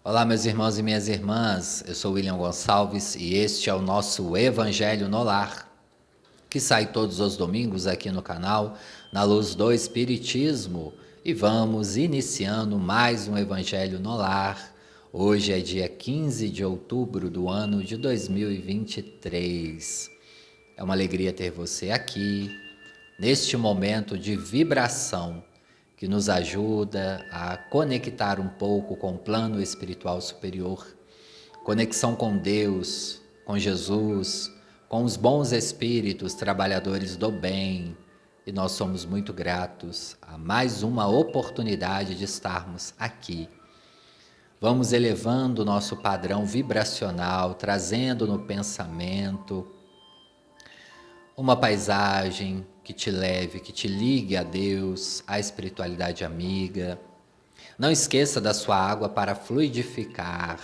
Olá, meus irmãos e minhas irmãs, eu sou William Gonçalves e este é o nosso Evangelho no Lar, que sai todos os domingos aqui no canal, na luz do Espiritismo. E vamos iniciando mais um Evangelho no Lar. Hoje é dia 15 de outubro do ano de 2023. É uma alegria ter você aqui, neste momento de vibração, que nos ajuda a conectar um pouco com o plano espiritual superior, conexão com Deus, com Jesus, com os bons espíritos trabalhadores do bem. E nós somos muito gratos a mais uma oportunidade de estarmos aqui. Vamos elevando o nosso padrão vibracional, trazendo no pensamento uma paisagem que te leve, que te ligue a Deus, à espiritualidade amiga. Não esqueça da sua água para fluidificar.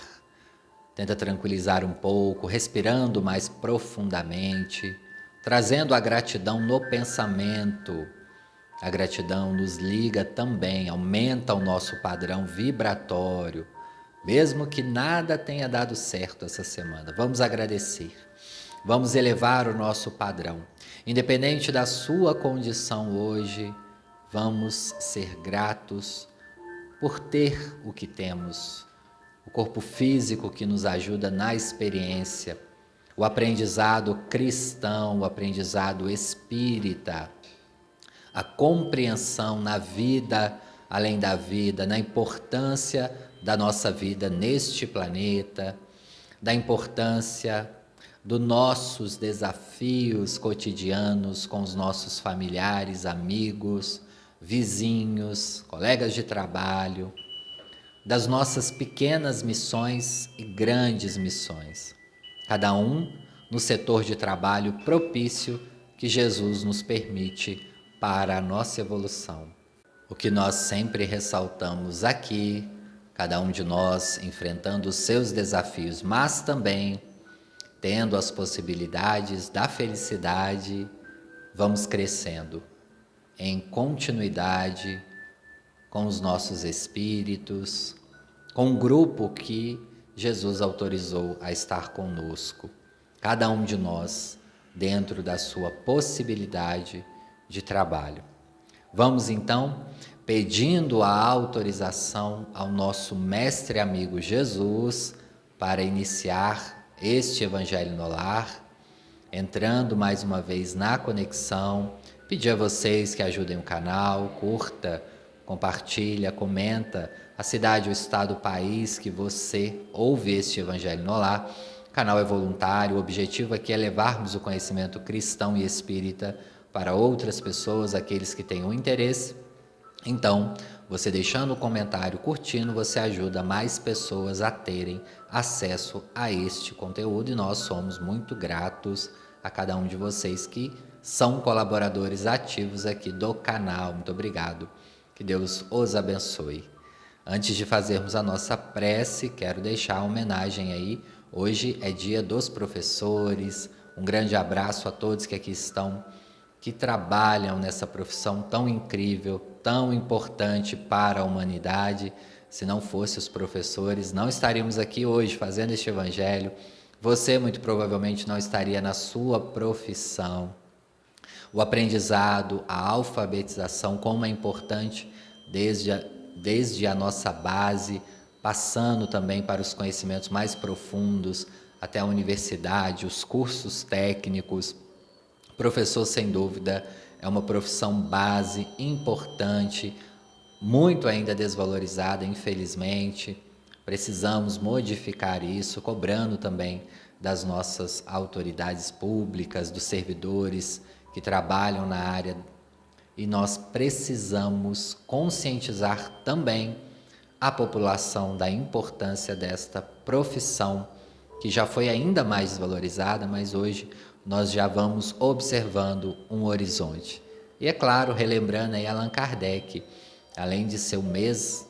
Tenta tranquilizar um pouco, respirando mais profundamente, trazendo a gratidão no pensamento. A gratidão nos liga também, aumenta o nosso padrão vibratório. Mesmo que nada tenha dado certo essa semana, vamos agradecer. Vamos elevar o nosso padrão. Independente da sua condição hoje, vamos ser gratos por ter o que temos. O corpo físico que nos ajuda na experiência, o aprendizado cristão, o aprendizado espírita, a compreensão na vida, além da vida, na importância da nossa vida neste planeta, da importância dos nossos desafios cotidianos com os nossos familiares, amigos, vizinhos, colegas de trabalho, das nossas pequenas missões e grandes missões, cada um no setor de trabalho propício que Jesus nos permite para a nossa evolução. O que nós sempre ressaltamos aqui, cada um de nós enfrentando os seus desafios, mas também tendo as possibilidades da felicidade, vamos crescendo em continuidade com os nossos espíritos, com o grupo que Jesus autorizou a estar conosco, cada um de nós dentro da sua possibilidade de trabalho. Vamos então pedindo a autorização ao nosso mestre amigo Jesus para iniciar este Evangelho no Lar, entrando mais uma vez na conexão. Pedir a vocês que ajudem o canal, curta, compartilha, comenta a cidade, o estado, o país que você ouve este Evangelho no Lar. O canal é voluntário, o objetivo aqui é levarmos o conhecimento cristão e espírita para outras pessoas, aqueles que tenham interesse. Então, você deixando o comentário, curtindo, você ajuda mais pessoas a terem acesso a este conteúdo e nós somos muito gratos a cada um de vocês que são colaboradores ativos aqui do canal. Muito obrigado. Que Deus os abençoe. Antes de fazermos a nossa prece, quero deixar a homenagem aí. Hoje é dia dos professores. Um grande abraço a todos que aqui estão, que trabalham nessa profissão tão incrível, tão importante para a humanidade. Se não fossem os professores, não estaríamos aqui hoje fazendo este Evangelho. Você muito provavelmente não estaria na sua profissão. O aprendizado, a alfabetização, como é importante desde a nossa base, passando também para os conhecimentos mais profundos, até a universidade, os cursos técnicos. Professor, sem dúvida, é uma profissão base importante, muito ainda desvalorizada, infelizmente. Precisamos modificar isso, cobrando também das nossas autoridades públicas, dos servidores que trabalham na área. E nós precisamos conscientizar também a população da importância desta profissão, que já foi ainda mais desvalorizada, mas hoje nós já vamos observando um horizonte. E é claro, relembrando aí Allan Kardec, além de ser o mês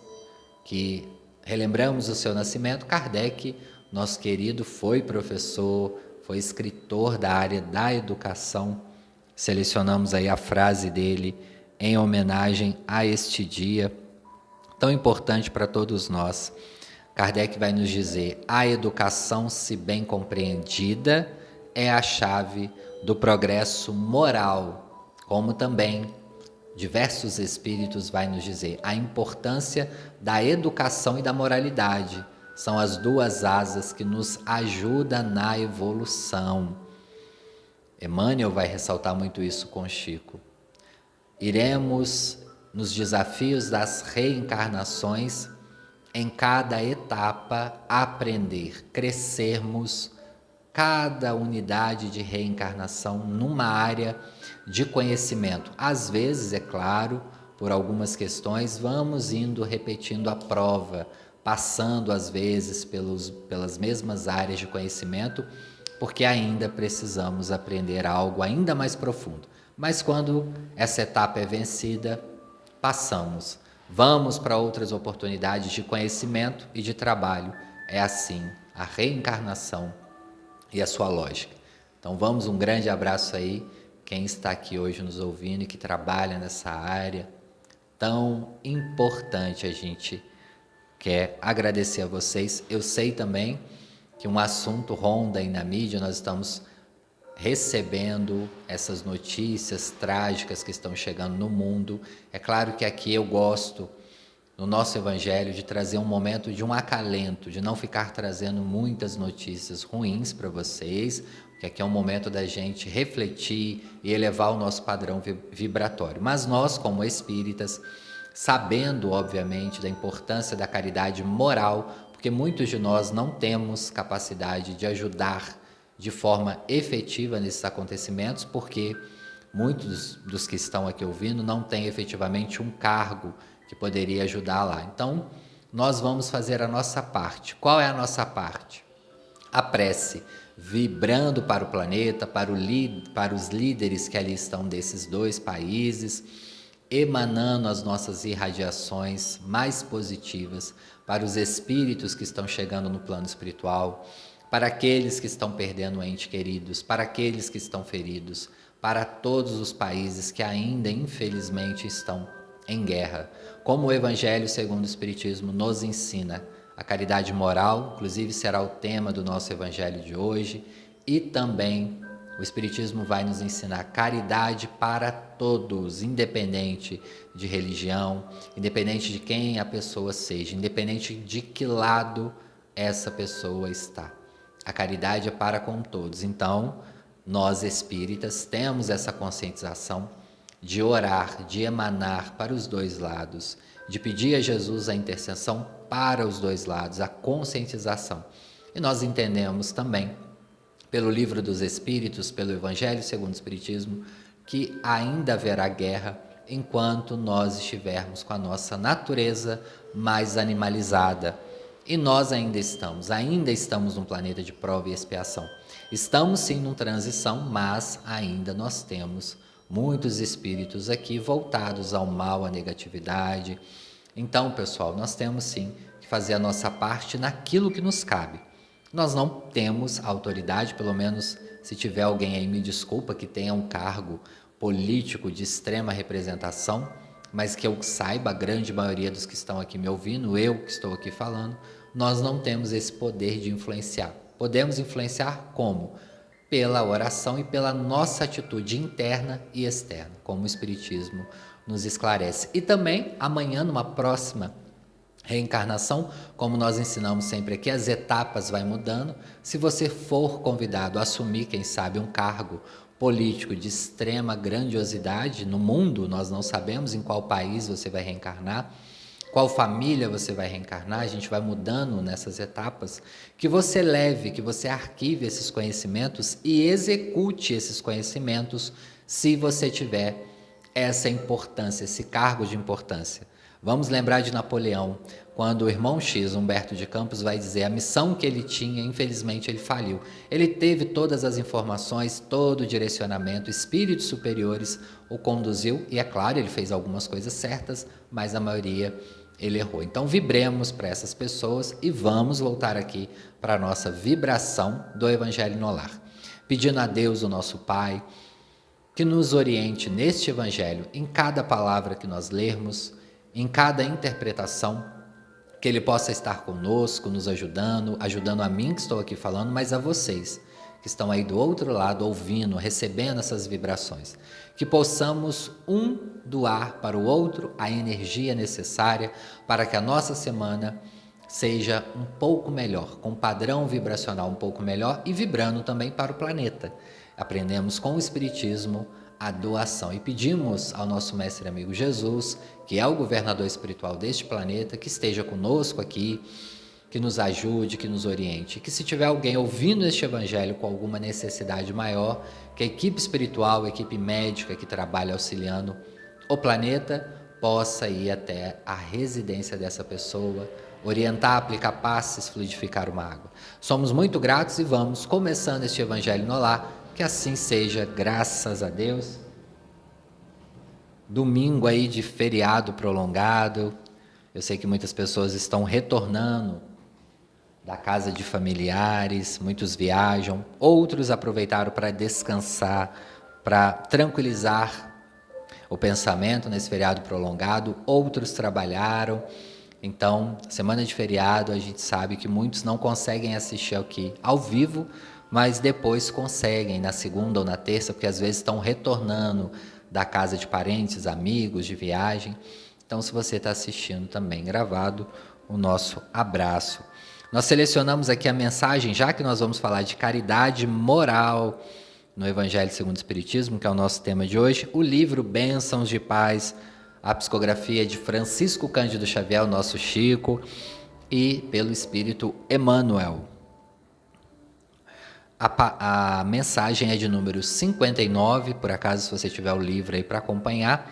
que relembramos o seu nascimento, Kardec, nosso querido, foi professor, foi escritor da área da educação. Selecionamos aí a frase dele em homenagem a este dia tão importante para todos nós. Kardec vai nos dizer: a educação, se bem compreendida, é a chave do progresso moral, como também diversos espíritos vai nos dizer a importância da educação e da moralidade. São as duas asas que nos ajudam na evolução. Emmanuel vai ressaltar muito isso com Chico. Iremos, nos desafios das reencarnações, em cada etapa, aprender, crescermos cada unidade de reencarnação numa área de conhecimento. Às vezes, é claro, por algumas questões, vamos indo repetindo a prova, passando às vezes pelas mesmas áreas de conhecimento, porque ainda precisamos aprender algo ainda mais profundo. Mas quando essa etapa é vencida, passamos. Vamos para outras oportunidades de conhecimento e de trabalho. É assim a reencarnação e a sua lógica. Então vamos, um grande abraço aí, quem está aqui hoje nos ouvindo e que trabalha nessa área tão importante. A gente quer agradecer a vocês. Eu sei também que um assunto ronda aí na mídia, nós estamos recebendo essas notícias trágicas que estão chegando no mundo. É claro que aqui eu gosto, no nosso Evangelho, de trazer um momento de um acalento, de não ficar trazendo muitas notícias ruins para vocês, porque aqui é um momento da gente refletir e elevar o nosso padrão vibratório. Mas nós, como espíritas, sabendo, obviamente, da importância da caridade moral, porque muitos de nós não temos capacidade de ajudar de forma efetiva nesses acontecimentos, porque muitos dos que estão aqui ouvindo não têm efetivamente um cargo que poderia ajudar lá. Então, nós vamos fazer a nossa parte. Qual é a nossa parte? A prece, vibrando para o planeta, para os líderes que ali estão desses dois países, emanando as nossas irradiações mais positivas para os espíritos que estão chegando no plano espiritual, para aqueles que estão perdendo entes queridos, para aqueles que estão feridos, para todos os países que ainda, infelizmente, estão em guerra. Como o Evangelho segundo o Espiritismo nos ensina, a caridade moral, inclusive, será o tema do nosso Evangelho de hoje, e também o Espiritismo vai nos ensinar caridade para todos, independente de religião, independente de quem a pessoa seja, independente de que lado essa pessoa está. A caridade é para com todos. Então, nós espíritas temos essa conscientização de orar, de emanar para os dois lados, de pedir a Jesus a intercessão para os dois lados, a conscientização. E nós entendemos também, pelo Livro dos Espíritos, pelo Evangelho segundo o Espiritismo, que ainda haverá guerra enquanto nós estivermos com a nossa natureza mais animalizada. E nós ainda estamos num planeta de prova e expiação. Estamos sim numa transição, mas ainda nós temos muitos espíritos aqui voltados ao mal, à negatividade. Então, pessoal, nós temos sim que fazer a nossa parte naquilo que nos cabe. Nós não temos autoridade, pelo menos se tiver alguém aí, me desculpa, que tenha um cargo político de extrema representação, mas que eu saiba, a grande maioria dos que estão aqui me ouvindo, eu que estou aqui falando, nós não temos esse poder de influenciar. Podemos influenciar como? Pela oração e pela nossa atitude interna e externa, como o Espiritismo nos esclarece. E também, amanhã, numa próxima reencarnação, como nós ensinamos sempre aqui, as etapas vai mudando. Se você for convidado a assumir, quem sabe, um cargo político de extrema grandiosidade no mundo, nós não sabemos em qual país você vai reencarnar, qual família você vai reencarnar, a gente vai mudando nessas etapas, que você leve, que você arquive esses conhecimentos e execute esses conhecimentos se você tiver essa importância, esse cargo de importância. Vamos lembrar de Napoleão, quando o irmão X, Humberto de Campos, vai dizer a missão que ele tinha, infelizmente ele faliu. Ele teve todas as informações, todo o direcionamento, espíritos superiores o conduziu, e é claro, ele fez algumas coisas certas, mas a maioria ele errou. Então vibremos para essas pessoas e vamos voltar aqui para a nossa vibração do Evangelho no Lar. Pedindo a Deus, o nosso Pai, que nos oriente neste Evangelho, em cada palavra que nós lermos, em cada interpretação, que Ele possa estar conosco, nos ajudando, ajudando a mim que estou aqui falando, mas a vocês que estão aí do outro lado, ouvindo, recebendo essas vibrações. Que possamos doar para o outro a energia necessária para que a nossa semana seja um pouco melhor, com um padrão vibracional um pouco melhor e vibrando também para o planeta. Aprendemos com o Espiritismo a doação e pedimos ao nosso mestre amigo Jesus, que é o governador espiritual deste planeta, que esteja conosco aqui, que nos ajude, que nos oriente, que se tiver alguém ouvindo este evangelho com alguma necessidade maior, que a equipe espiritual, a equipe médica que trabalha auxiliando o planeta, possa ir até a residência dessa pessoa, orientar, aplicar passes, fluidificar uma água. Somos muito gratos e vamos começando este evangelho no lar, que assim seja, graças a Deus. Domingo aí de feriado prolongado, eu sei que muitas pessoas estão retornando da casa de familiares, muitos viajam, outros aproveitaram para descansar, para tranquilizar o pensamento nesse feriado prolongado, outros trabalharam. Então, semana de feriado, a gente sabe que muitos não conseguem assistir aqui ao vivo, mas depois conseguem na segunda ou na terça, porque às vezes estão retornando da casa de parentes, amigos, de viagem. Então, se você está assistindo também gravado, o nosso abraço. Nós selecionamos aqui a mensagem, já que nós vamos falar de caridade moral no Evangelho segundo o Espiritismo, que é o nosso tema de hoje, o livro Bênçãos de Paz, a psicografia de Francisco Cândido Xavier, o nosso Chico, e pelo Espírito Emmanuel. A mensagem é de número 59, por acaso, se você tiver o livro aí para acompanhar.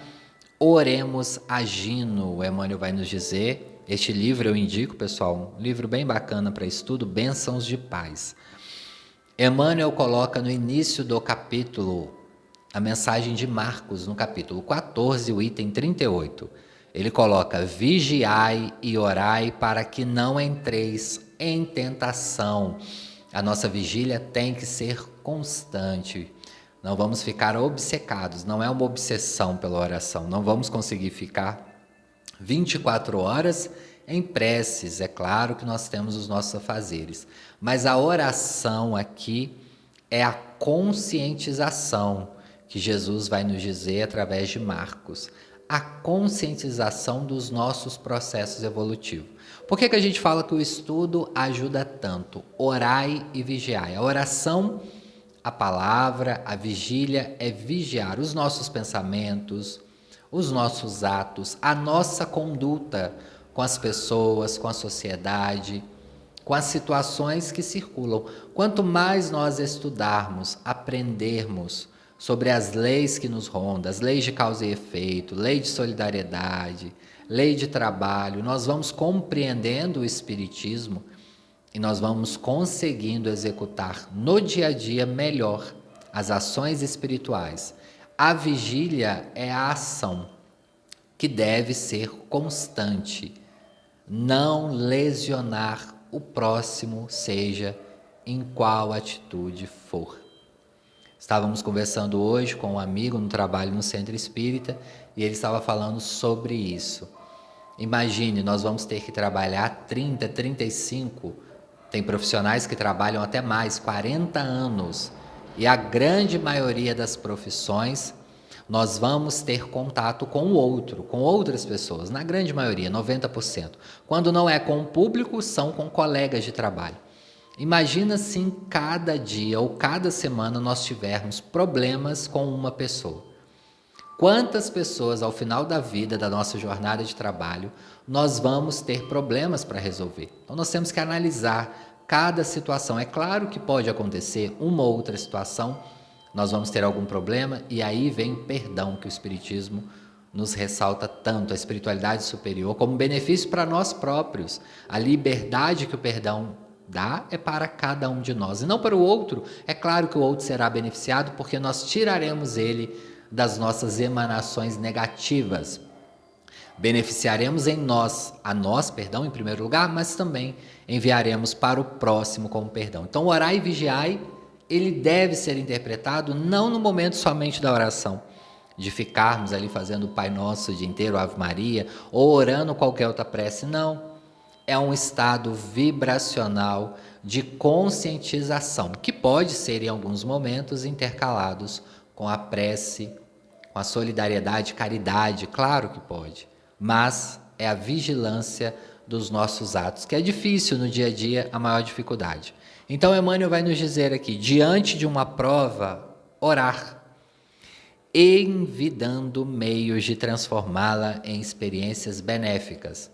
Oremos agindo, o Emmanuel vai nos dizer. Este livro eu indico, pessoal, um livro bem bacana para estudo, Bênçãos de Paz. Emmanuel coloca no início do capítulo a mensagem de Marcos, no capítulo 14, o item 38. Ele coloca: vigiai e orai para que não entreis em tentação. A nossa vigília tem que ser constante. Não vamos ficar obcecados, não é uma obsessão pela oração. Não vamos conseguir ficar 24 horas em preces. É claro que nós temos os nossos afazeres, mas a oração aqui é a conscientização que Jesus vai nos dizer através de Marcos, a conscientização dos nossos processos evolutivos. Por que a gente fala que o estudo ajuda tanto? Orai e vigiai. A oração, a palavra, a vigília é vigiar os nossos pensamentos, os nossos atos, a nossa conduta com as pessoas, com a sociedade, com as situações que circulam. Quanto mais nós estudarmos, aprendermos sobre as leis que nos rondam, as leis de causa e efeito, lei de solidariedade, lei de trabalho, nós vamos compreendendo o Espiritismo e nós vamos conseguindo executar no dia a dia melhor as ações espirituais. A vigília é a ação que deve ser constante, não lesionar o próximo, seja em qual atitude for. Estávamos conversando hoje com um amigo no trabalho no Centro Espírita e ele estava falando sobre isso. Imagine, nós vamos ter que trabalhar 30, 35, tem profissionais que trabalham até mais, 40 anos. E a grande maioria das profissões, nós vamos ter contato com o outro, com outras pessoas, na grande maioria, 90%. Quando não é com o público, são com colegas de trabalho. Imagina se cada dia ou cada semana nós tivermos problemas com uma pessoa. Quantas pessoas ao final da vida, da nossa jornada de trabalho, nós vamos ter problemas para resolver? Então nós temos que analisar cada situação. É claro que pode acontecer uma ou outra situação, nós vamos ter algum problema e aí vem o perdão que o Espiritismo nos ressalta tanto, a espiritualidade superior, como benefício para nós próprios. A liberdade que o perdão dá é para cada um de nós e não para o outro. É claro que o outro será beneficiado porque nós tiraremos ele das nossas emanações negativas. Beneficiaremos em nós, a nós, perdão, em primeiro lugar, mas também enviaremos para o próximo como perdão. Então, orar e vigiar, ele deve ser interpretado não no momento somente da oração, de ficarmos ali fazendo o Pai Nosso o dia inteiro, Ave Maria, ou orando qualquer outra prece, não. é um estado vibracional de conscientização, que pode ser em alguns momentos intercalados com a prece, com a solidariedade, caridade, claro que pode, mas é a vigilância dos nossos atos, que é difícil no dia a dia, a maior dificuldade. Então Emmanuel vai nos dizer aqui, diante de uma prova, orar, envidando meios de transformá-la em experiências benéficas.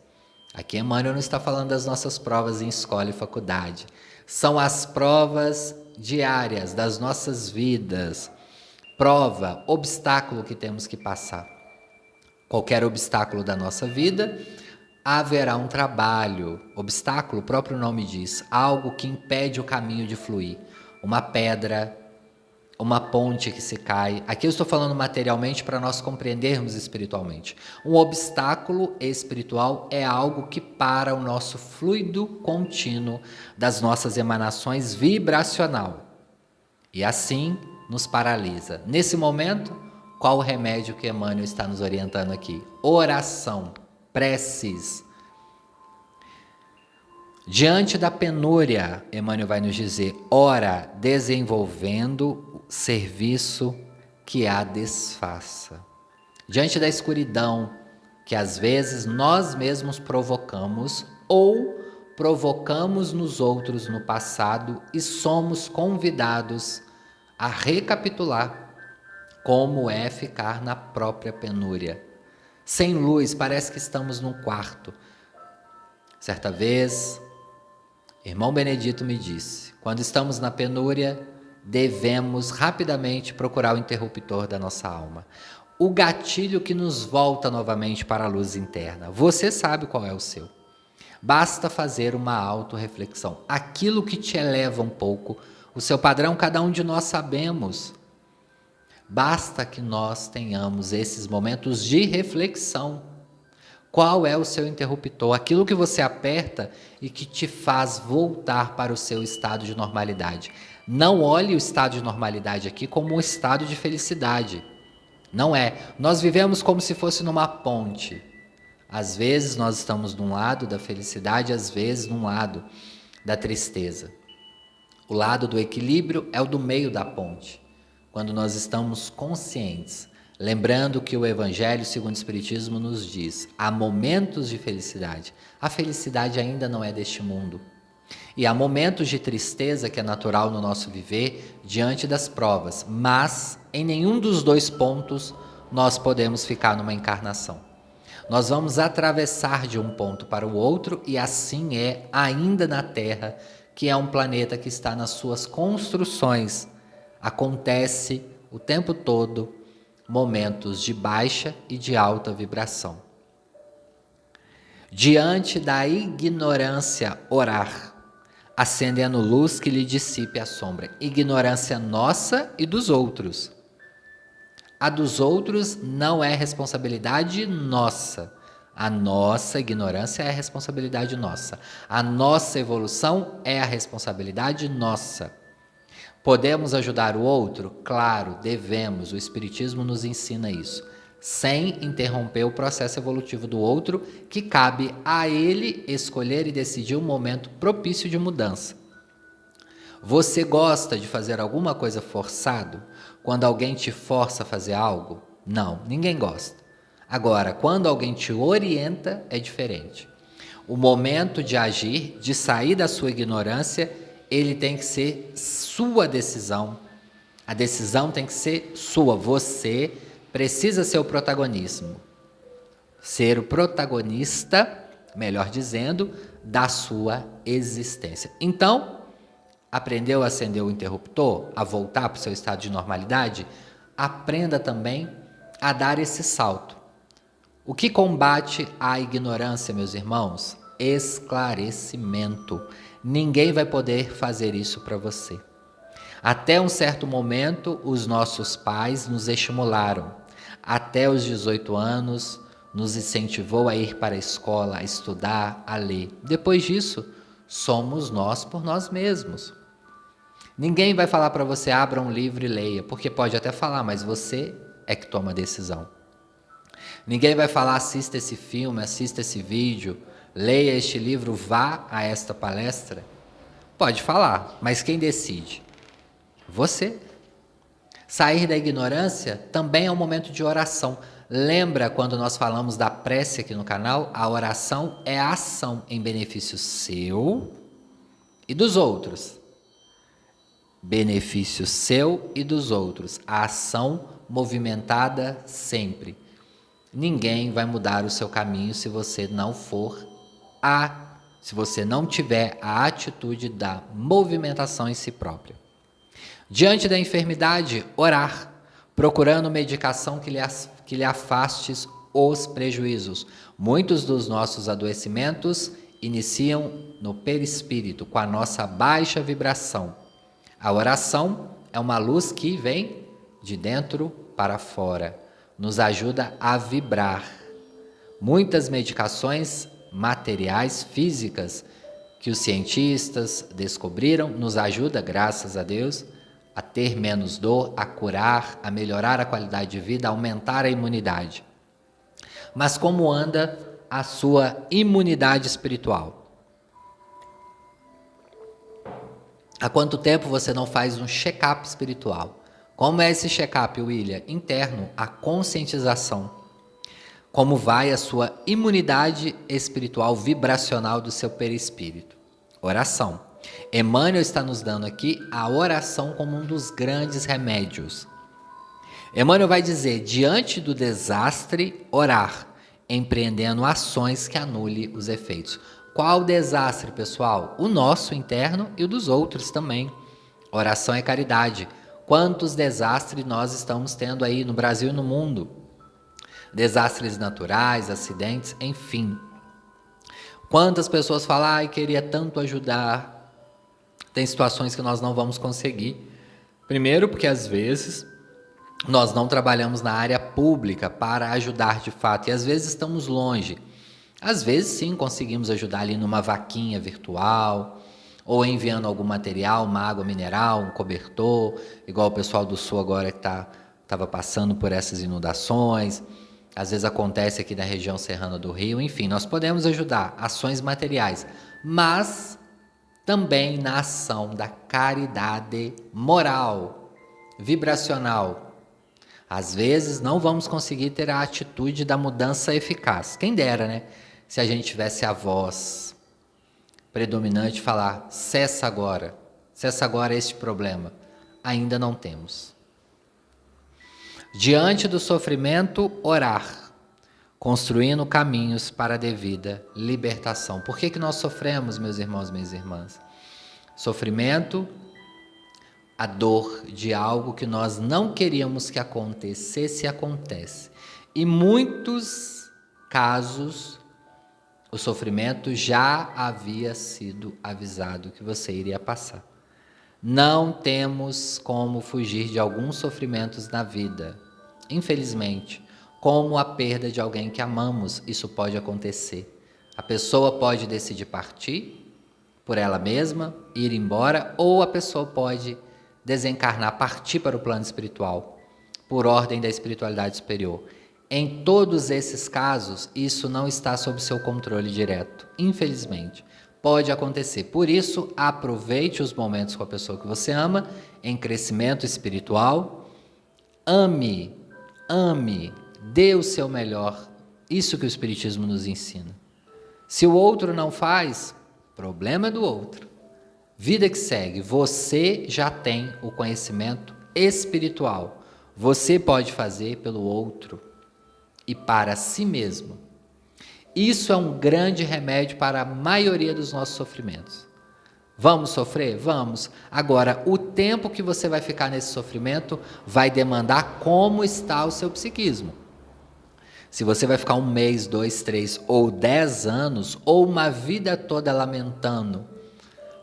Aqui Emmanuel não está falando das nossas provas em escola e faculdade. São as provas diárias das nossas vidas. Prova, obstáculo que temos que passar. Qualquer obstáculo da nossa vida, haverá um trabalho. Obstáculo, o próprio nome diz, algo que impede o caminho de fluir. Uma pedra, uma ponte que se cai. Aqui eu estou falando materialmente para nós compreendermos espiritualmente. Um obstáculo espiritual é algo que para o nosso fluido contínuo das nossas emanações vibracional. E assim nos paralisa. Nesse momento, qual o remédio que Emmanuel está nos orientando aqui? Oração, preces. Diante da penúria, Emmanuel vai nos dizer, ora, desenvolvendo serviço que a desfaça. Diante da escuridão que às vezes nós mesmos provocamos ou provocamos nos outros no passado e somos convidados a recapitular como é ficar na própria penúria. Sem luz, parece que estamos num quarto. Certa vez, irmão Benedito me disse, quando estamos na penúria, devemos rapidamente procurar o interruptor da nossa alma. O gatilho que nos volta novamente para a luz interna. Você sabe qual é o seu. Basta fazer uma autorreflexão. Aquilo que te eleva um pouco, o seu padrão, cada um de nós sabemos. Basta que nós tenhamos esses momentos de reflexão. Qual é o seu interruptor? Aquilo que você aperta e que te faz voltar para o seu estado de normalidade. Não olhe o estado de normalidade aqui como um estado de felicidade. Não é. Nós vivemos como se fosse numa ponte. Às vezes nós estamos de um lado da felicidade, às vezes num lado da tristeza. O lado do equilíbrio é o do meio da ponte. Quando nós estamos conscientes, lembrando que o Evangelho segundo o Espiritismo nos diz, há momentos de felicidade. A felicidade ainda não é deste mundo. E há momentos de tristeza que é natural no nosso viver diante das provas, mas em nenhum dos dois pontos nós podemos ficar numa encarnação. Nós vamos atravessar de um ponto para o outro e assim é ainda na Terra, que é um planeta que está nas suas construções. Acontece o tempo todo momentos de baixa e de alta vibração. Diante da ignorância, orar, acendendo luz que lhe dissipe a sombra. Ignorância nossa e dos outros. A dos outros não é responsabilidade nossa. A nossa ignorância é a responsabilidade nossa. A nossa evolução é a responsabilidade nossa. Podemos ajudar o outro? Claro, devemos. O Espiritismo nos ensina isso. Sem interromper o processo evolutivo do outro, que cabe a ele escolher e decidir um momento propício de mudança. Você gosta de fazer alguma coisa forçado? Quando alguém te força a fazer algo? Não, ninguém gosta. Agora, quando alguém te orienta, é diferente. O momento de agir, de sair da sua ignorância, ele tem que ser sua decisão. A decisão tem que ser sua. Você precisa ser o protagonismo. Ser o protagonista, melhor dizendo, da sua existência. Então, aprendeu a acender o interruptor, a voltar para o seu estado de normalidade? Aprenda também a dar esse salto. O que combate a ignorância, meus irmãos? Esclarecimento. Ninguém vai poder fazer isso para você. Até um certo momento, os nossos pais nos estimularam. Até os 18 anos, nos incentivou a ir para a escola, a estudar, a ler. Depois disso, somos nós por nós mesmos. Ninguém vai falar para você, abra um livro e leia, porque pode até falar, mas você é que toma a decisão. Ninguém vai falar, assista esse filme, assista esse vídeo, leia este livro, vá a esta palestra? Pode falar, mas quem decide? Você. Sair da ignorância também é um momento de oração. Lembra quando nós falamos da prece aqui no canal? A oração é a ação em benefício seu e dos outros. Benefício seu e dos outros. A ação movimentada sempre. Ninguém vai mudar o seu caminho se você não se você não tiver a atitude da movimentação em si própria. Diante da enfermidade, orar, procurando medicação que lhe afaste os prejuízos. Muitos dos nossos adoecimentos iniciam no perispírito, com a nossa baixa vibração. A oração é uma luz que vem de dentro para fora, nos ajuda a vibrar. Muitas medicações materiais, físicas, que os cientistas descobriram, nos ajuda, graças a Deus, a ter menos dor, a curar, a melhorar a qualidade de vida, a aumentar a imunidade. Mas como anda a sua imunidade espiritual? Há quanto tempo você não faz um check-up espiritual? Como é esse check-up, William? Interno, a conscientização. Como vai a sua imunidade espiritual vibracional do seu perispírito? Oração. Emmanuel está nos dando aqui a oração como um dos grandes remédios. Emmanuel vai dizer, diante do desastre, orar, empreendendo ações que anulem os efeitos. Qual desastre, pessoal? O nosso interno e o dos outros também. Oração é caridade. Quantos desastres nós estamos tendo aí no Brasil e no mundo? Desastres naturais, acidentes, enfim. Quantas pessoas falam, ai, queria tanto ajudar. Tem situações que nós não vamos conseguir. Primeiro, porque às vezes nós não trabalhamos na área pública para ajudar de fato. E às vezes estamos longe. Às vezes sim, conseguimos ajudar ali numa vaquinha virtual, ou enviando algum material, uma água mineral, um cobertor, igual o pessoal do Sul agora que estava passando por essas inundações. Às vezes acontece aqui na região serrana do Rio. Enfim, nós podemos ajudar, ações materiais, mas também na ação da caridade moral, vibracional. Às vezes não vamos conseguir ter a atitude da mudança eficaz. Quem dera, né? Se a gente tivesse a voz predominante falar, cessa agora este problema. Ainda não temos. Diante do sofrimento, orar, construindo caminhos para a devida libertação. Por que nós sofremos, meus irmãos e minhas irmãs? Sofrimento, a dor de algo que nós não queríamos que acontecesse, acontece. E muitos casos, o sofrimento já havia sido avisado que você iria passar. Não temos como fugir de alguns sofrimentos na vida, infelizmente, como a perda de alguém que amamos. Isso pode acontecer. A pessoa pode decidir partir por ela mesma, ir embora, ou a pessoa pode desencarnar, partir para o plano espiritual, por ordem da espiritualidade superior. Em todos esses casos, isso não está sob seu controle direto, infelizmente. Pode acontecer. Por isso, aproveite os momentos com a pessoa que você ama, em crescimento espiritual. Ame, dê o seu melhor. Isso que o Espiritismo nos ensina. Se o outro não faz, problema é do outro. Vida que segue. Você já tem o conhecimento espiritual. Você pode fazer pelo outro e para si mesmo. Isso é um grande remédio para a maioria dos nossos sofrimentos. Vamos sofrer? Vamos. Agora, o tempo que você vai ficar nesse sofrimento vai demandar como está o seu psiquismo. Se você vai ficar 1 mês, 2, 3 ou 10 anos, ou uma vida toda lamentando,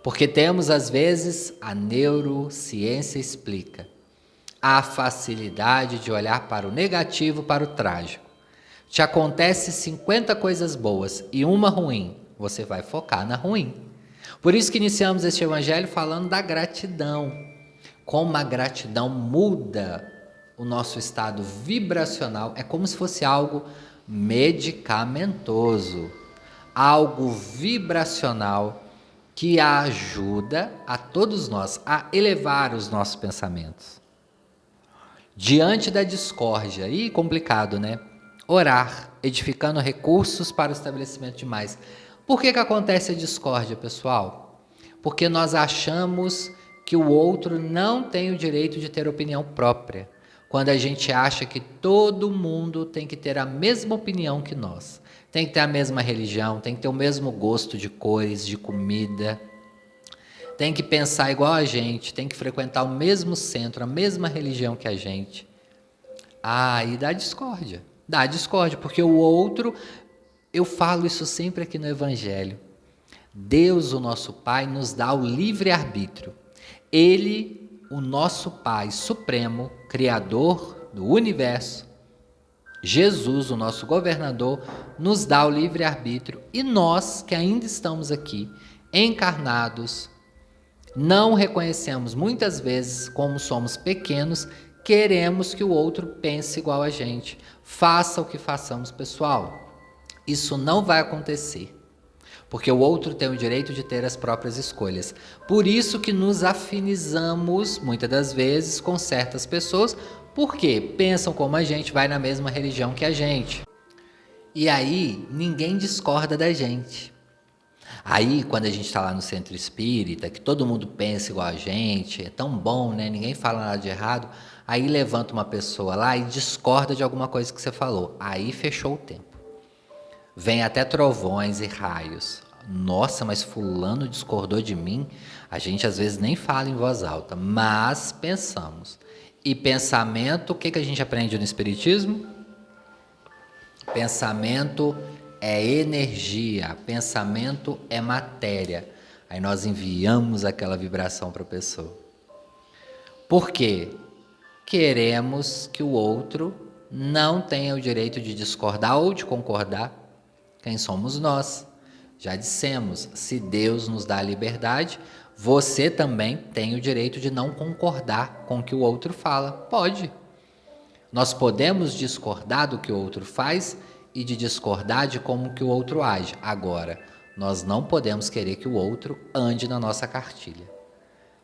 porque temos às vezes, a neurociência explica, a facilidade de olhar para o negativo, para o trágico. Te acontece 50 coisas boas e uma ruim, você vai focar na ruim. Por isso que iniciamos este evangelho falando da gratidão. Como a gratidão muda o nosso estado vibracional, é como se fosse algo medicamentoso. algo vibracional que ajuda a todos nós a elevar os nossos pensamentos. Diante da discórdia, e complicado, né? Orar, edificando recursos para o estabelecimento de mais. Por que acontece a discórdia, pessoal? Porque nós achamos que o outro não tem o direito de ter opinião própria. Quando a gente acha que todo mundo tem que ter a mesma opinião que nós. Tem que ter a mesma religião, tem que ter o mesmo gosto de cores, de comida. Tem que pensar igual a gente, tem que frequentar o mesmo centro, a mesma religião que a gente. E dá discórdia. Dá discórdia, porque o outro, eu falo isso sempre aqui no Evangelho. Deus, o nosso Pai, nos dá o livre-arbítrio. Ele, o nosso Pai Supremo, Criador do Universo, Jesus, o nosso governador, nos dá o livre-arbítrio. E nós, que ainda estamos aqui, encarnados, não reconhecemos muitas vezes como somos pequenos, queremos que o outro pense igual a gente. Faça o que façamos, pessoal. Isso não vai acontecer, porque o outro tem o direito de ter as próprias escolhas. Por isso que nos afinizamos, muitas das vezes, com certas pessoas, porque pensam como a gente, vai na mesma religião que a gente. E aí, ninguém discorda da gente. Aí, quando a gente está lá no centro espírita, que todo mundo pensa igual a gente, é tão bom, né? Ninguém fala nada de errado. Aí levanta uma pessoa lá e discorda de alguma coisa que você falou. Aí fechou o tempo. Vem até trovões e raios. Nossa, mas fulano discordou de mim? A gente às vezes nem fala em voz alta, mas pensamos. E pensamento, o que a gente aprende no Espiritismo? Pensamento é energia, pensamento é matéria. Aí nós enviamos aquela vibração para a pessoa. Por quê? Queremos que o outro não tenha o direito de discordar ou de concordar. Quem somos nós? Já dissemos, se Deus nos dá a liberdade, você também tem o direito de não concordar com o que o outro fala. Pode. Nós podemos discordar do que o outro faz e de discordar de como que o outro age. Agora, nós não podemos querer que o outro ande na nossa cartilha.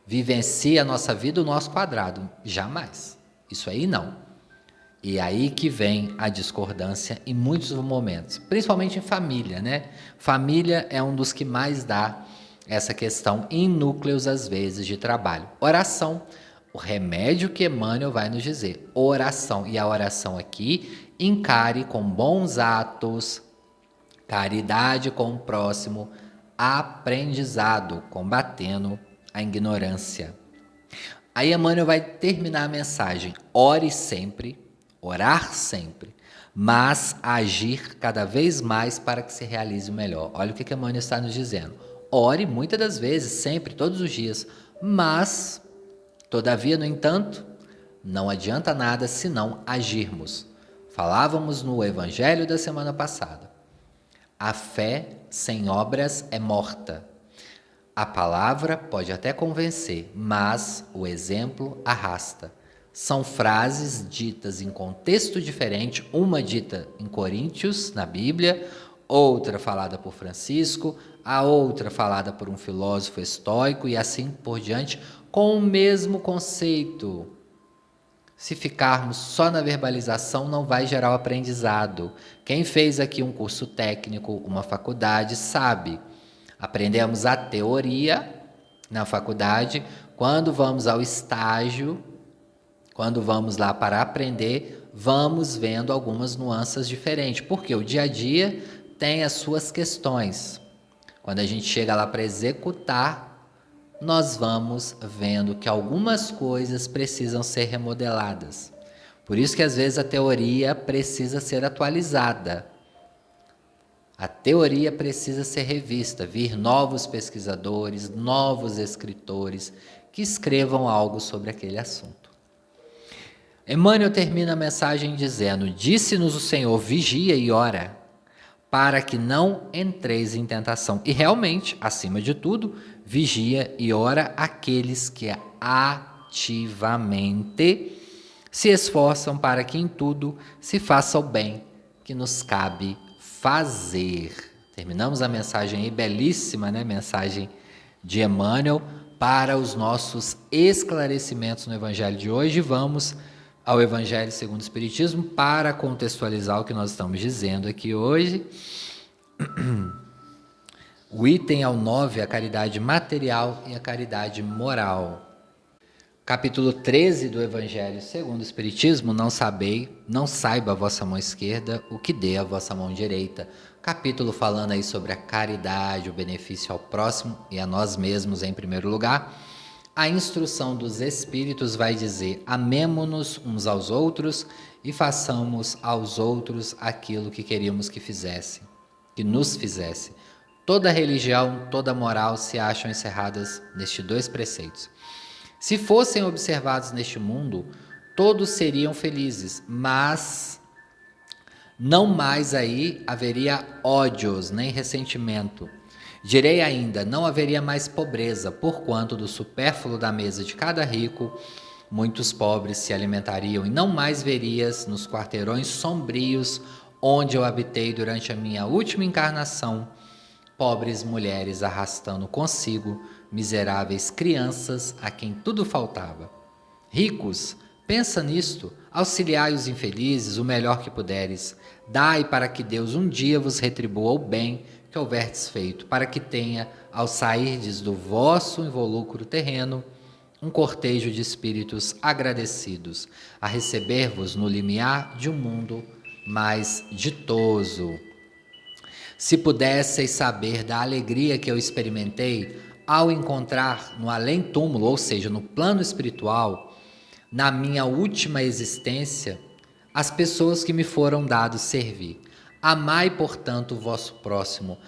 Vivencie a nossa vida o nosso quadrado. Jamais. Isso aí não. E aí que vem a discordância em muitos momentos, principalmente em família, né? Família é um dos que mais dá essa questão em núcleos, às vezes, de trabalho. Oração, o remédio que Emmanuel vai nos dizer. Oração, e a oração aqui, encare com bons atos, caridade com o próximo, aprendizado, combatendo a ignorância. Aí Emmanuel vai terminar a mensagem. Ore sempre, orar sempre, mas agir cada vez mais para que se realize o melhor. Olha o que Emmanuel está nos dizendo. Ore muitas das vezes, sempre, todos os dias, mas, todavia, no entanto, não adianta nada se não agirmos. Falávamos no Evangelho da semana passada. A fé sem obras é morta. A palavra pode até convencer, mas o exemplo arrasta. São frases ditas em contexto diferente, uma dita em Coríntios, na Bíblia, outra falada por Francisco, a outra falada por um filósofo estoico e assim por diante, com o mesmo conceito. Se ficarmos só na verbalização, não vai gerar o aprendizado. Quem fez aqui um curso técnico, uma faculdade, sabe. Aprendemos a teoria na faculdade, quando vamos ao estágio, quando vamos lá para aprender, vamos vendo algumas nuances diferentes, porque o dia a dia tem as suas questões. Quando a gente chega lá para executar, nós vamos vendo que algumas coisas precisam ser remodeladas. Por isso que às vezes a teoria precisa ser atualizada. A teoria precisa ser revista, vir novos pesquisadores, novos escritores que escrevam algo sobre aquele assunto. Emmanuel termina a mensagem dizendo: disse-nos o Senhor, vigia e ora, para que não entreis em tentação. E realmente, acima de tudo, vigia e ora aqueles que ativamente se esforçam para que em tudo se faça o bem que nos cabe fazer. Terminamos a mensagem aí, belíssima, né? Mensagem de Emmanuel, para os nossos esclarecimentos no Evangelho de hoje. Vamos ao Evangelho segundo o Espiritismo para contextualizar o que nós estamos dizendo aqui hoje. O item ao 9, a caridade material e a caridade moral. Capítulo 13 do Evangelho segundo o Espiritismo, não saiba a vossa mão esquerda o que dê a vossa mão direita. Capítulo falando aí sobre a caridade, o benefício ao próximo e a nós mesmos em primeiro lugar. A instrução dos Espíritos vai dizer: amemo-nos uns aos outros e façamos aos outros aquilo que queríamos que fizesse, que nos fizesse. Toda religião, toda moral se acham encerradas nestes dois preceitos. Se fossem observados neste mundo, todos seriam felizes, mas não mais aí haveria ódios nem ressentimento. Direi ainda, não haveria mais pobreza, porquanto do supérfluo da mesa de cada rico, muitos pobres se alimentariam, e não mais verias nos quarteirões sombrios onde eu habitei durante a minha última encarnação, pobres mulheres arrastando consigo miseráveis crianças a quem tudo faltava. Ricos, pensa nisto, auxiliai os infelizes o melhor que puderes, dai para que Deus um dia vos retribua o bem que houverdes feito, para que tenha, ao sairdes do vosso involúcro terreno, um cortejo de espíritos agradecidos, a receber-vos no limiar de um mundo mais ditoso. Se pudesseis saber da alegria que eu experimentei ao encontrar no além-túmulo, ou seja, no plano espiritual, na minha última existência, as pessoas que me foram dados servir. Amai, portanto, o vosso próximo.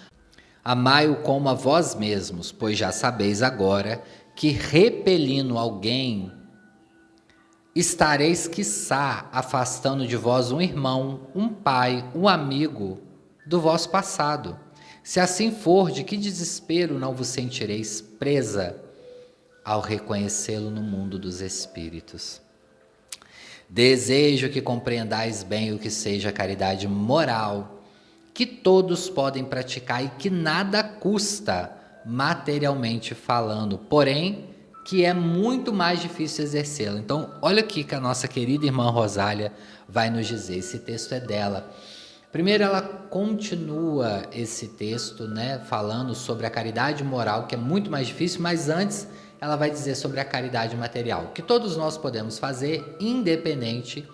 Amai-o como a vós mesmos, pois já sabeis agora que, repelindo alguém, estareis, quiçá, afastando de vós um irmão, um pai, um amigo do vosso passado. Se assim for, de que desespero não vos sentireis presa ao reconhecê-lo no mundo dos espíritos? Desejo que compreendais bem o que seja a caridade moral, que todos podem praticar e que nada custa, materialmente falando, porém, que é muito mais difícil exercê-la. Então, olha aqui que a nossa querida irmã Rosália vai nos dizer, esse texto é dela. Primeiro, ela continua esse texto, né, falando sobre a caridade moral, que é muito mais difícil, mas antes ela vai dizer sobre a caridade material, que todos nós podemos fazer, independente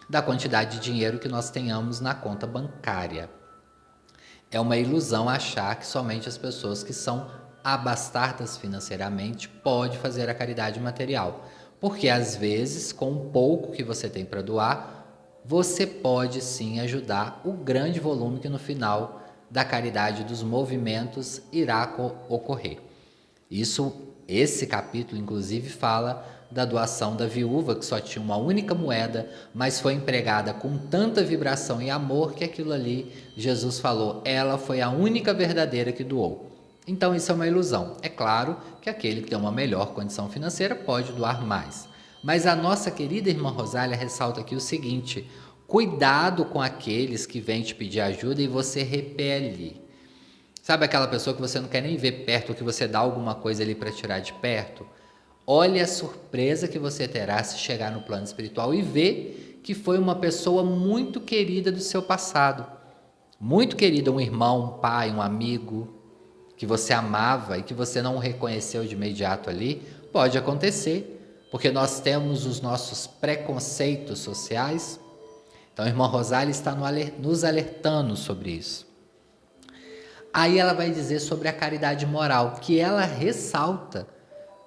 da quantidade de dinheiro que nós tenhamos na conta bancária. É uma ilusão achar que somente as pessoas que são abastardas financeiramente podem fazer a caridade material, porque às vezes, com o pouco que você tem para doar, você pode sim ajudar o grande volume que no final da caridade dos movimentos irá ocorrer. Esse capítulo, inclusive, fala da doação da viúva, que só tinha uma única moeda, mas foi empregada com tanta vibração e amor que aquilo ali, Jesus falou, ela foi a única verdadeira que doou. Então isso é uma ilusão. É claro que aquele que tem uma melhor condição financeira pode doar mais. Mas a nossa querida irmã Rosália ressalta aqui o seguinte: cuidado com aqueles que vêm te pedir ajuda e você repele. Sabe aquela pessoa que você não quer nem ver perto, que você dá alguma coisa ali para tirar de perto? Olha a surpresa que você terá se chegar no plano espiritual e ver que foi uma pessoa muito querida do seu passado. Muito querida, um irmão, um pai, um amigo, que você amava e que você não reconheceu de imediato ali. Pode acontecer, porque nós temos os nossos preconceitos sociais. Então a irmã Rosália está nos alertando sobre isso. Aí ela vai dizer sobre a caridade moral, que ela ressalta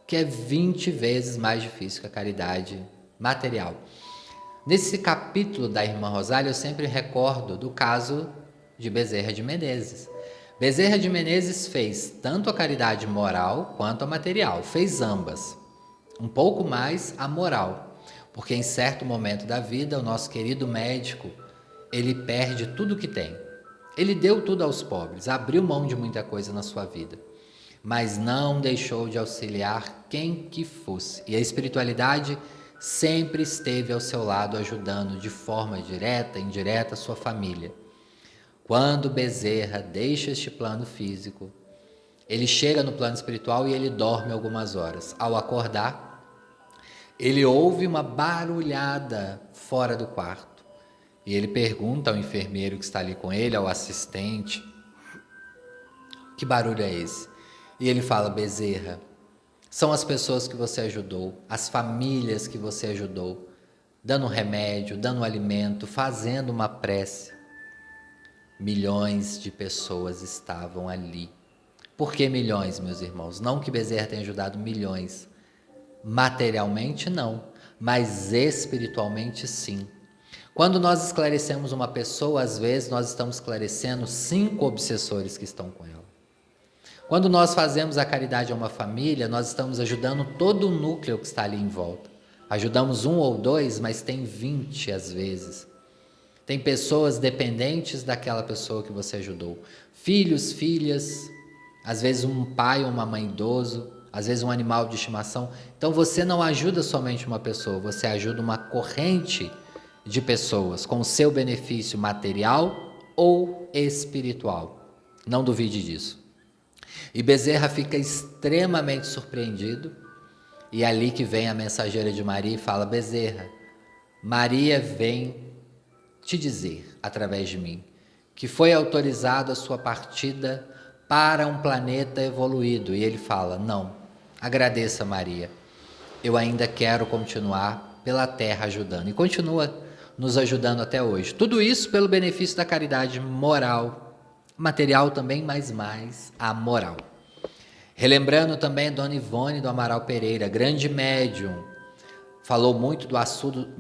que é 20 vezes mais difícil que a caridade material. Nesse capítulo da irmã Rosália, eu sempre recordo do caso de Bezerra de Menezes. Bezerra de Menezes fez tanto a caridade moral quanto a material, fez ambas. Um pouco mais a moral, porque em certo momento da vida, o nosso querido médico, ele perde tudo que tem. Ele deu tudo aos pobres, abriu mão de muita coisa na sua vida, mas não deixou de auxiliar quem que fosse. E a espiritualidade sempre esteve ao seu lado, ajudando de forma direta, indireta, a sua família. Quando Bezerra deixa este plano físico, ele chega no plano espiritual e ele dorme algumas horas. Ao acordar, ele ouve uma barulhada fora do quarto. E ele pergunta ao enfermeiro que está ali com ele, ao assistente, que barulho é esse? E ele fala: Bezerra, são as pessoas que você ajudou, as famílias que você ajudou, dando remédio, dando alimento, fazendo uma prece. Milhões de pessoas estavam ali. Por que milhões, meus irmãos? Não que Bezerra tenha ajudado milhões. Materialmente, não. Mas espiritualmente, sim. Quando nós esclarecemos uma pessoa, às vezes nós estamos esclarecendo 5 obsessores que estão com ela. Quando nós fazemos a caridade a uma família, nós estamos ajudando todo o núcleo que está ali em volta. Ajudamos 1 ou 2, mas tem 20 às vezes. Tem pessoas dependentes daquela pessoa que você ajudou. Filhos, filhas, às vezes um pai ou uma mãe idoso, às vezes um animal de estimação. Então você não ajuda somente uma pessoa, você ajuda uma corrente de pessoas com o seu benefício material ou espiritual. Não duvide disso. E Bezerra fica extremamente surpreendido, e é ali que vem a mensageira de Maria e fala: Bezerra, Maria vem te dizer, através de mim, que foi autorizado a sua partida para um planeta evoluído. E ele fala: não, agradeça, Maria, eu ainda quero continuar pela Terra ajudando. E continua nos ajudando até hoje. Tudo isso pelo benefício da caridade moral, material também, mas mais a moral. Relembrando também a Dona Ivone do Amaral Pereira, grande médium, falou muito do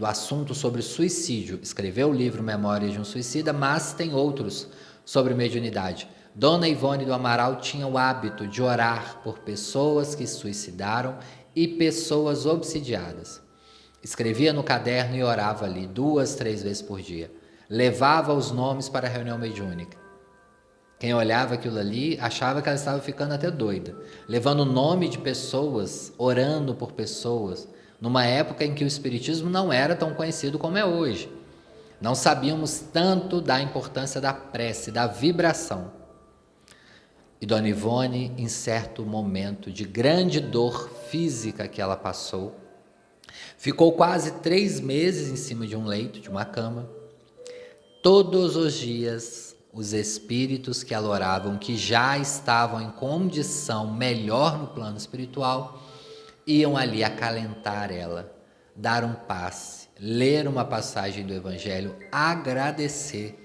assunto sobre suicídio, escreveu o livro Memórias de um Suicida, mas tem outros sobre mediunidade. Dona Ivone do Amaral tinha o hábito de orar por pessoas que se suicidaram e pessoas obsidiadas. Escrevia no caderno e orava ali 2, 3 vezes por dia. Levava os nomes para a reunião mediúnica. Quem olhava aquilo ali achava que ela estava ficando até doida, levando o nome de pessoas, orando por pessoas, numa época em que o espiritismo não era tão conhecido como é hoje. Não sabíamos tanto da importância da prece, da vibração. E Dona Ivone, em certo momento de grande dor física que ela passou, ficou quase 3 meses em cima de um leito, de uma cama. Todos os dias, os espíritos que a oravam, que já estavam em condição melhor no plano espiritual, iam ali acalentar ela, dar um passe, ler uma passagem do Evangelho, agradecer.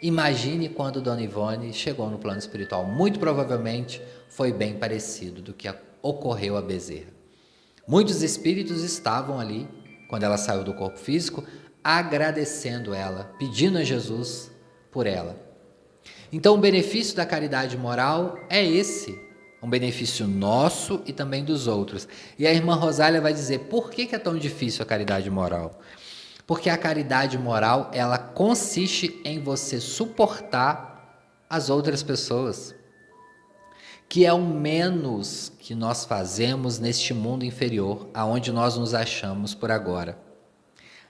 Imagine quando Dona Ivone chegou no plano espiritual. Muito provavelmente foi bem parecido do que ocorreu a Bezerra. Muitos espíritos estavam ali, quando ela saiu do corpo físico, agradecendo ela, pedindo a Jesus por ela. Então o benefício da caridade moral é esse, um benefício nosso e também dos outros. E a irmã Rosália vai dizer: por que é tão difícil a caridade moral? Porque a caridade moral, ela consiste em você suportar as outras pessoas, que é o menos que nós fazemos neste mundo inferior, aonde nós nos achamos por agora.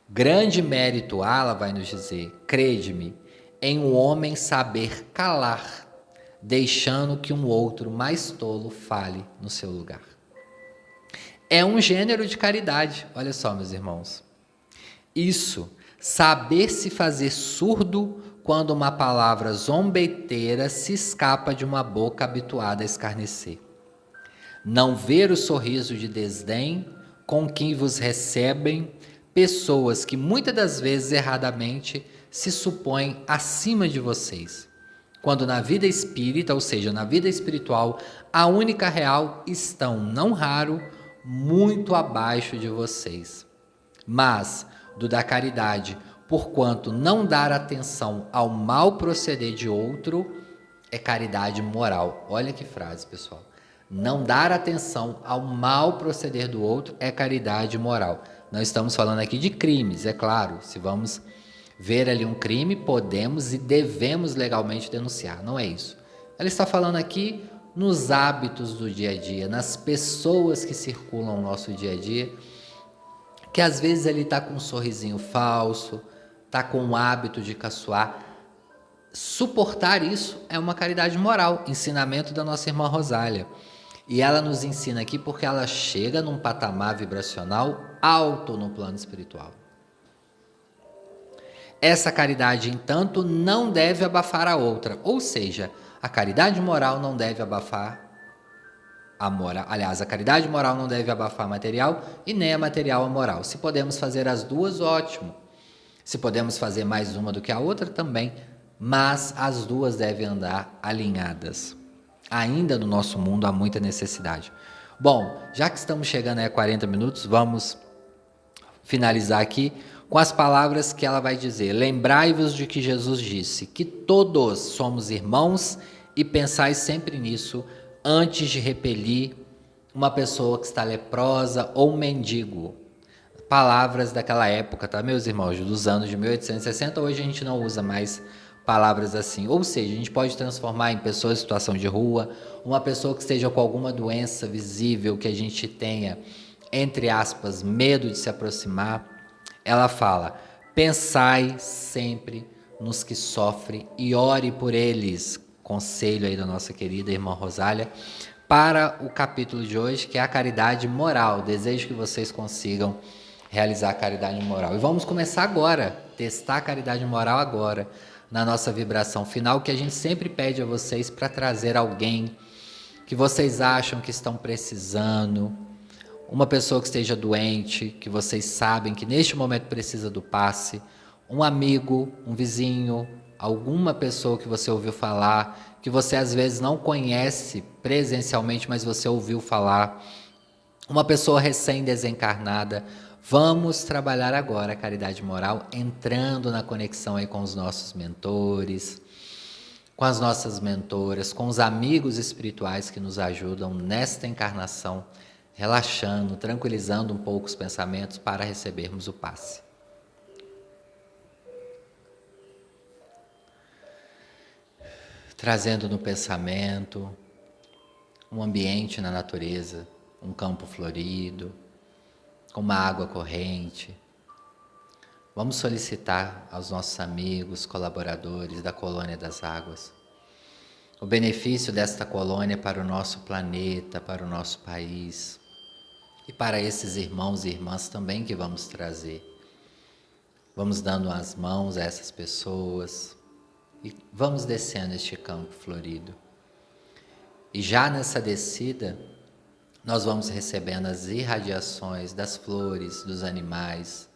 Grande mérito há, ela vai nos dizer, crede-me, em um homem saber calar, deixando que um outro mais tolo fale no seu lugar. É um gênero de caridade, olha só, meus irmãos. Isso, saber se fazer surdo quando uma palavra zombeteira se escapa de uma boca habituada a escarnecer. Não ver o sorriso de desdém com que vos recebem pessoas que muitas das vezes erradamente se supõem acima de vocês, quando na vida espírita, ou seja, na vida espiritual, a única real estão, não raro, muito abaixo de vocês. Mas do da caridade, porquanto não dar atenção ao mal proceder de outro, é caridade moral. Olha que frase, pessoal. Não dar atenção ao mal proceder do outro é caridade moral. Não estamos falando aqui de crimes, é claro. Se vamos ver ali um crime, podemos e devemos legalmente denunciar. Não é isso. Ela está falando aqui nos hábitos do dia a dia, nas pessoas que circulam o nosso dia a dia, que às vezes ele está com um sorrisinho falso, está com o hábito de caçoar. suportar isso é uma caridade moral, ensinamento da nossa irmã Rosália. E ela nos ensina aqui porque ela chega num patamar vibracional alto no plano espiritual. Essa caridade, entanto, não deve abafar a outra, ou seja, a caridade moral não deve abafar a moral. Aliás, a caridade moral não deve abafar a material e nem a material a moral. Se podemos fazer as duas, ótimo. Se podemos fazer mais uma do que a outra, também. Mas as duas devem andar alinhadas. Ainda no nosso mundo há muita necessidade. Bom, já que estamos chegando a 40 minutos, vamos finalizar aqui com as palavras que ela vai dizer. Lembrai-vos de que Jesus disse que todos somos irmãos e pensai sempre nisso antes de repelir uma pessoa que está leprosa ou um mendigo. Palavras daquela época, tá, meus irmãos? Dos anos de 1860, hoje a gente não usa mais palavras assim. Ou seja, a gente pode transformar em pessoa em situação de rua, uma pessoa que esteja com alguma doença visível, que a gente tenha, entre aspas, medo de se aproximar. Ela fala: pensai sempre nos que sofrem e ore por eles. Conselho aí da nossa querida irmã Rosália para o capítulo de hoje, que é a caridade moral. Desejo que vocês consigam realizar a caridade moral. E vamos começar agora, testar a caridade moral agora, na nossa vibração final, que a gente sempre pede a vocês para trazer alguém que vocês acham que estão precisando, uma pessoa que esteja doente, que vocês sabem que neste momento precisa do passe, um amigo, um vizinho, alguma pessoa que você ouviu falar, que você às vezes não conhece presencialmente, mas você ouviu falar, uma pessoa recém-desencarnada. Vamos trabalhar agora a caridade moral, entrando na conexão aí com os nossos mentores, com as nossas mentoras, com os amigos espirituais que nos ajudam nesta encarnação, relaxando, tranquilizando um pouco os pensamentos para recebermos o passe. Trazendo no pensamento um ambiente na natureza, um campo florido, com uma água corrente. Vamos solicitar aos nossos amigos, colaboradores da Colônia das Águas, o benefício desta colônia para o nosso planeta, para o nosso país e para esses irmãos e irmãs também que vamos trazer. Vamos dando as mãos a essas pessoas e vamos descendo este campo florido. E já nessa descida, nós vamos recebendo as irradiações das flores, dos animais,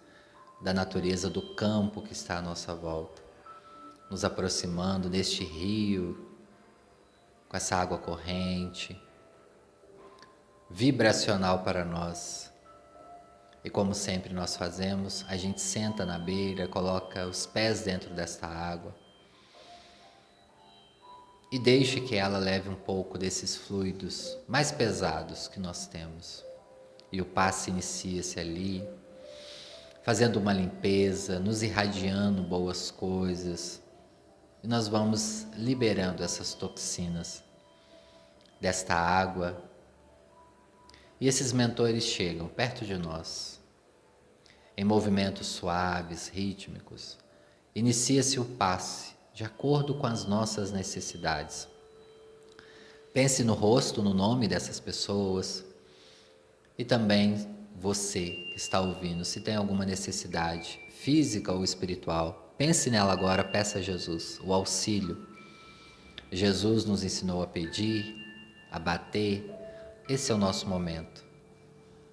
da natureza, do campo que está à nossa volta, nos aproximando deste rio, com essa água corrente, vibracional para nós. E como sempre nós fazemos, a gente senta na beira, coloca os pés dentro desta água e deixe que ela leve um pouco desses fluidos mais pesados que nós temos. E o passe inicia-se ali, fazendo uma limpeza, nos irradiando boas coisas. E nós vamos liberando essas toxinas desta água. E esses mentores chegam perto de nós, em movimentos suaves, rítmicos. Inicia-se o passe, de acordo com as nossas necessidades. Pense no rosto, no nome dessas pessoas. E também você que está ouvindo, se tem alguma necessidade física ou espiritual, pense nela agora, peça a Jesus o auxílio. Jesus nos ensinou a pedir, a bater. Esse é o nosso momento.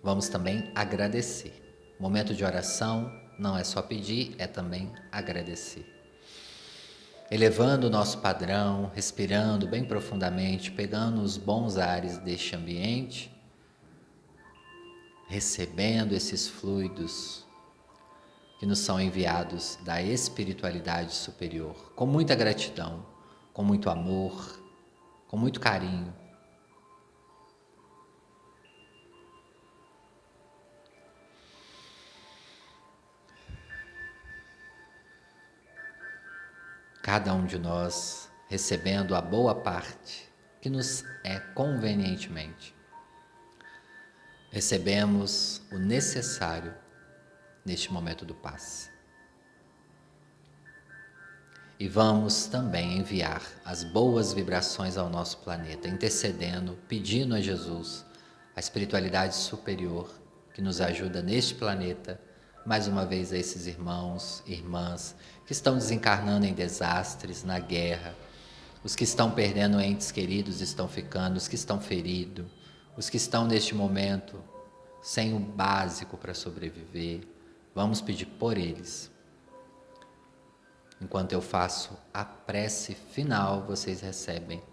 Vamos também agradecer. Momento de oração não é só pedir, é também agradecer. Elevando o nosso padrão, respirando bem profundamente, pegando os bons ares deste ambiente, recebendo esses fluidos que nos são enviados da espiritualidade superior, com muita gratidão, com muito amor, com muito carinho. Cada um de nós recebendo a boa parte que nos é convenientemente. Recebemos o necessário neste momento do passe. E vamos também enviar as boas vibrações ao nosso planeta, intercedendo, pedindo a Jesus, a espiritualidade superior, que nos ajuda neste planeta, mais uma vez a esses irmãos e irmãs que estão desencarnando em desastres, na guerra, os que estão perdendo entes queridos estão ficando, os que estão feridos, os que estão neste momento sem o básico para sobreviver. Vamos pedir por eles. Enquanto eu faço a prece final, vocês recebem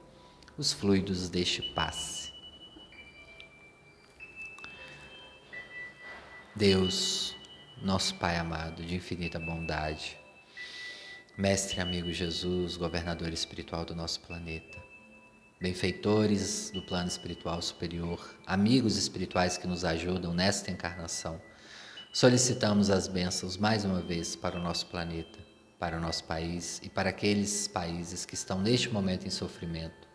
os fluidos deste passe. Deus, nosso Pai amado, de infinita bondade, Mestre amigo Jesus, governador espiritual do nosso planeta, benfeitores do plano espiritual superior, amigos espirituais que nos ajudam nesta encarnação, solicitamos as bênçãos mais uma vez para o nosso planeta, para o nosso país e para aqueles países que estão neste momento em sofrimento.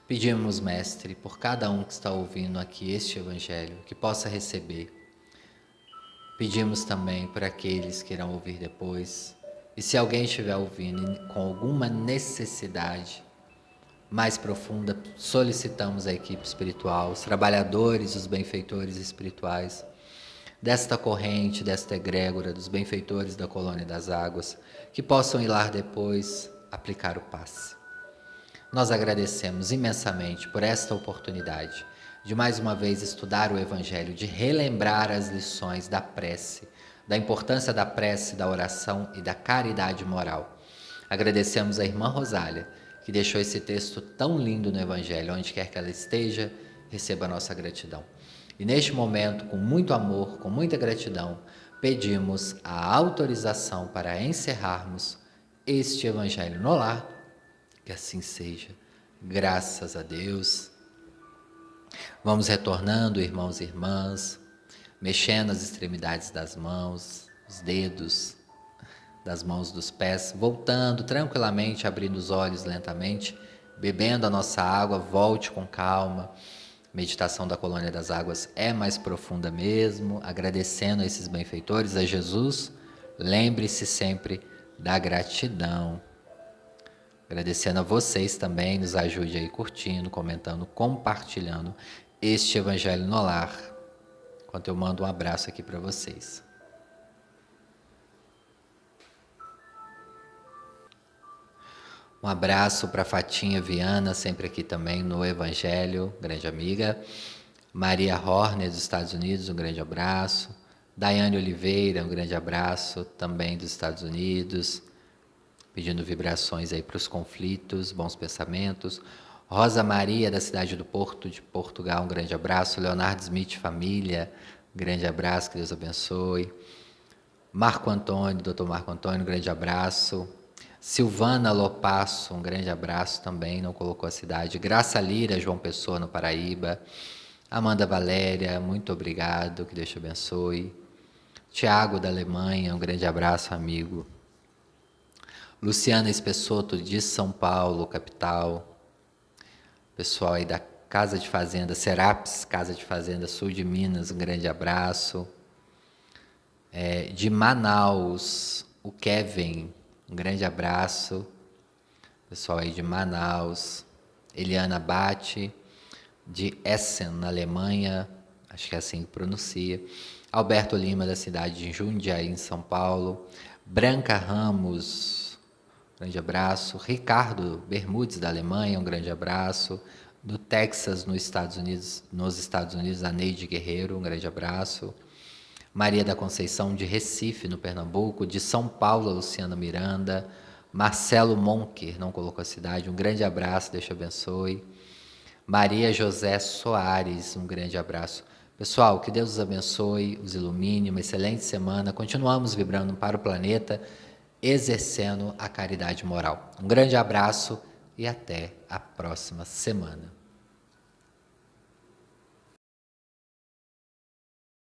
Pedimos, Mestre, por cada um que está ouvindo aqui este Evangelho, que possa receber. Pedimos também por aqueles que irão ouvir depois. E se alguém estiver ouvindo com alguma necessidade mais profunda, solicitamos a equipe espiritual, os trabalhadores, os benfeitores espirituais, desta corrente, desta egrégora, dos benfeitores da Colônia das Águas, que possam ir lá depois aplicar o passe. Nós agradecemos imensamente por esta oportunidade de mais uma vez estudar o Evangelho, de relembrar as lições da prece, da importância da prece, da oração e da caridade moral. Agradecemos a irmã Rosália, que deixou esse texto tão lindo no Evangelho, onde quer que ela esteja, receba a nossa gratidão. E neste momento, com muito amor, com muita gratidão, pedimos a autorização para encerrarmos este Evangelho no lar. Que assim seja, graças a Deus. Vamos retornando, irmãos e irmãs, mexendo as extremidades das mãos, os dedos das mãos, dos pés, voltando tranquilamente, abrindo os olhos lentamente, bebendo a nossa água, volte com calma. Meditação da Colônia das Águas é mais profunda mesmo, agradecendo a esses benfeitores, a Jesus. Lembre-se sempre da gratidão. Agradecendo a vocês também, nos ajude aí curtindo, comentando, compartilhando este Evangelho no Lar, enquanto eu mando um abraço aqui para vocês. Um abraço para Fatinha Viana, sempre aqui também no Evangelho, grande amiga. Maria Horner, dos Estados Unidos, um grande abraço. Daiane Oliveira, um grande abraço, também dos Estados Unidos, pedindo vibrações aí para os conflitos, bons pensamentos. Rosa Maria, da cidade do Porto, de Portugal, um grande abraço. Leonardo Smith, família, um grande abraço, que Deus abençoe. Marco Antônio, doutor Marco Antônio, um grande abraço. Silvana Lopasso, um grande abraço também, não colocou a cidade. Graça Lira, João Pessoa, no Paraíba. Amanda Valéria, muito obrigado, que Deus te abençoe. Tiago, da Alemanha, um grande abraço, amigo. Luciana Espessoto, de São Paulo, capital. Pessoal aí da Casa de Fazenda, Serapis, Casa de Fazenda Sul de Minas, um grande abraço. De Manaus, o Kevin, um grande abraço. Pessoal aí de Manaus. Eliana Bate, de Essen, na Alemanha, acho que é assim que pronuncia. Alberto Lima, da cidade de Jundiaí, em São Paulo. Branca Ramos, grande abraço. Ricardo Bermudes, da Alemanha, um grande abraço. Do Texas, nos Estados Unidos, a Neide Guerreiro, um grande abraço. Maria da Conceição, de Recife, no Pernambuco. De São Paulo, a Luciana Miranda. Marcelo Monker, não colocou a cidade, um grande abraço, Deus te abençoe. Maria José Soares, um grande abraço. Pessoal, que Deus os abençoe, os ilumine, uma excelente semana. Continuamos vibrando para o planeta, exercendo a caridade moral. Um grande abraço e até a próxima semana.